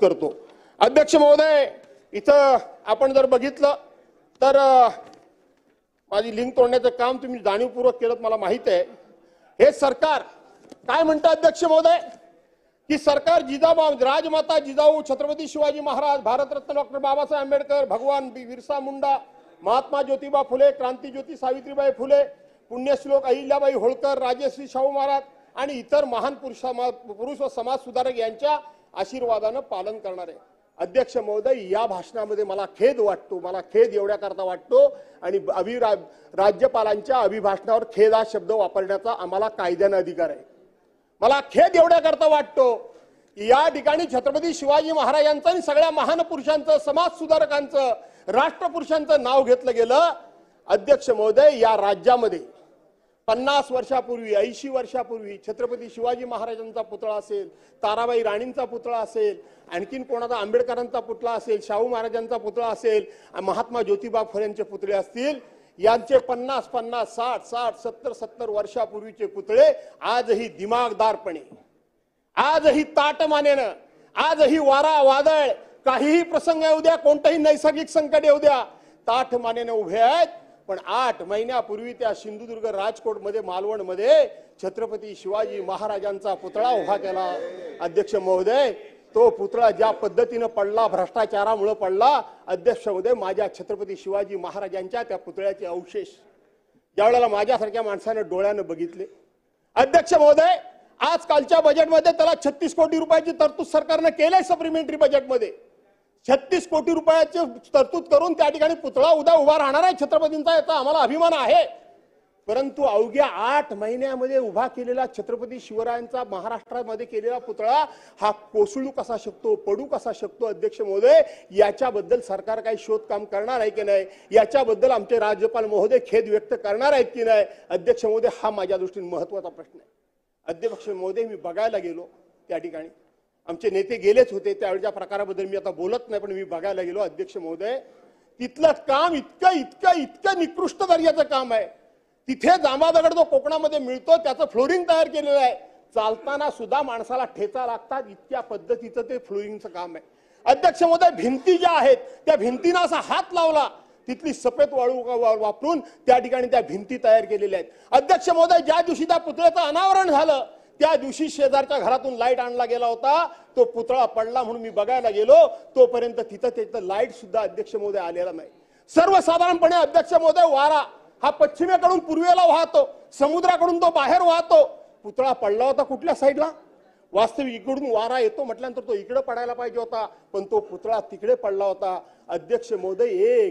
करतो। अध्यक्ष महोदय, इथं आपण जर बघितलं तर माझी लिंक तोडण्याचं काम तुम्ही जाणीवपूर्वक केलं मला माहित आहे। हे सरकार काय म्हणतं अध्यक्ष महोदय की सरकार जिजाऊ राजमाता जिजाऊ छत्रपती शिवाजी महाराज, भारतरत्न डॉक्टर बाबासाहेब आंबेडकर, भगवान बिरसा मुंडा, महात्मा ज्योतिबा फुले, क्रांतिज्योती सावित्रीबाई फुले, पुण्यश्लोक अहिल्याबाई होळकर, राजश्री शाहू महाराज आणि इतर महान पुरुष व समाज सुधारक यांच्या आशीर्वादानं पालन करणार आहे। अध्यक्ष महोदय, या भाषणामध्ये मला खेद वाटतो, मला खेद एवढ्याकरता वाटतो आणि राज्यपालांच्या अभिभाषणावर खेद हा शब्द वापरण्याचा आम्हाला कायद्याने अधिकार आहे। मला खेद एवढ्याकरता वाटतो की या ठिकाणी छत्रपती शिवाजी महाराजांचं आणि सगळ्या महान पुरुषांचं, समाज सुधारकांचं, राष्ट्रपुरुषांचं नाव घेतलं गेलं। अध्यक्ष महोदय, या राज्यामध्ये 50 वर्षापूर्वी, 80 वर्षापूर्वी छत्रपती शिवाजी महाराजांचा पुतळा असेल, ताराबाई राणींचा पुतळा असेल, आणखीन कोणाचा आंबेडकरांचा पुतळा असेल, शाहू महाराजांचा पुतळा असेल, महात्मा ज्योतिबा फुलेंचे पुतळे असतील, यांचे 50, 60, 70 वर्षापूर्वीचे पुतळे आजही दिमागदारपणे, आजही ताटमानेनं, आजही वारा वादळ, काहीही प्रसंग येऊ द्या, कोणतंही नैसर्गिक संकट येऊ द्या, ताठमानेनं उभे आहेत। पण 8 महिन्यापूर्वी त्या सिंधुदुर्ग, राजकोट मध्ये, मालवण मध्ये छत्रपती शिवाजी महाराजांचा पुतळा उभा केला। अध्यक्ष महोदय, तो पुतळा ज्या पद्धतीने पडला, भ्रष्टाचारामुळे पडला, अध्यक्ष महोदय, माझ्या छत्रपती शिवाजी महाराजांच्या त्या पुतळ्याचे अवशेष ज्यावेळेला माझ्यासारख्या माणसाने डोळ्याने बघितले, अध्यक्ष महोदय, आजकालच्या बजेटमध्ये त्याला 36 कोटी रुपयाची तरतूद सरकारने केली। सप्लिमेंटरी बजेटमध्ये 36 कोटी रुपयाची तरतूद करून त्या ठिकाणी पुतळा उभा राहणार आहे छत्रपतींचा, याचा आम्हाला अभिमान आहे। परंतु अवघ्या 8 महिन्यामध्ये उभा केलेला छत्रपती शिवरायांचा महाराष्ट्रामध्ये केलेला पुतळा हा कोसळू कसा शकतो, पडू कसा शकतो? अध्यक्ष महोदय, याच्याबद्दल सरकार काही शोध काम करणार आहे की नाही, याच्याबद्दल आमचे राज्यपाल महोदय खेद व्यक्त करणार आहेत की नाही? अध्यक्ष महोदय, हा माझ्या दृष्टीने महत्त्वाचा प्रश्न आहे। अध्यक्ष महोदय, मी बघायला गेलो त्या ठिकाणी, आमचे नेते गेलेच होते, त्यावेळच्या प्रकाराबद्दल मी आता बोलत नाही, पण मी बघायला गेलो। अध्यक्ष महोदय, तिथलं काम इतकं निकृष्ट दर्जाचं काम आहे। तिथे जांभा दगड जो कोकणामध्ये मिळतो त्याचं फ्लोरिंग तयार केलेलं आहे, चालताना सुद्धा माणसाला ठेचा लागतात, इतक्या पद्धतीचं ते फ्लोरिंगचं काम आहे। अध्यक्ष महोदय, भिंती ज्या आहेत त्या भिंतींना असा हात लावला, तिथली सफेद वाळू वापरून त्या ठिकाणी त्या भिंती तयार केलेल्या आहेत। अध्यक्ष महोदय, ज्या दिवशी त्या पुतळ्याचं अनावरण झालं त्या दिवशी शेजारच्या घरातून लाईट आणला गेला होता, तो पुतळा पडला म्हणून मी बघायला गेलो, तोपर्यंत तिथं लाईट सुद्धा अध्यक्ष महोदय आलेला नाही। सर्वसाधारणपणे अध्यक्ष महोदय, वारा हा पश्चिमेकडून पूर्वेला वाहतो, समुद्राकडून तो बाहेर वाहतो, पुतळा पडला होता कुठल्या साईडला? वास्तविक इकडून वारा येतो म्हटल्यानंतर तो इकडे पडायला पाहिजे होता, पण तो पुतळा तिकडे पडला होता। अध्यक्ष महोदय,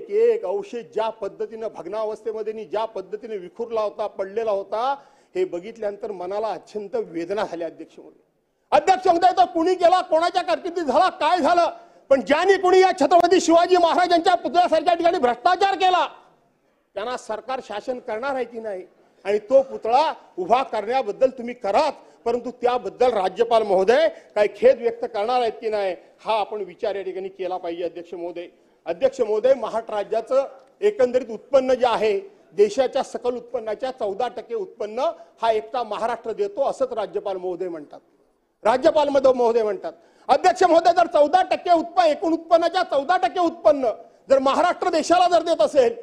एक अवशेष ज्या पद्धतीने भग्नावस्थेमध्ये, ज्या पद्धतीने विखुरला होता, पडलेला होता, हे बघितल्यानंतर मनाला अत्यंत वेदना झाल्या। अध्यक्ष महोदय, तर कुणी केला, कोणाच्या कारकिर्दीत झाला, काय झालं, पण ज्यांनी कुणी या छत्रपती शिवाजी महाराजांच्या पुतळ्यासारख्या ठिकाणी भ्रष्टाचार केला त्यांना सरकार शासन करणार आहे की नाही? आणि तो पुतळा उभा करण्याबद्दल तुम्ही कराच, परंतु त्याबद्दल राज्यपाल महोदय काही खेद व्यक्त करणार आहेत की नाही, हा आपण विचार या ठिकाणी केला पाहिजे। अध्यक्ष महोदय, महाराष्ट्र राज्याचं एकंदरीत उत्पन्न जे आहे, देशाच्या सकल उत्पन्नाच्या 14% उत्पन्न हा एकटा महाराष्ट्र देतो, असंच राज्यपाल महोदय म्हणतात। अध्यक्ष महोदय, जर 14% एकूण उत्पन्नाच्या 14% उत्पन्न जर महाराष्ट्र देशाला जर देत असेल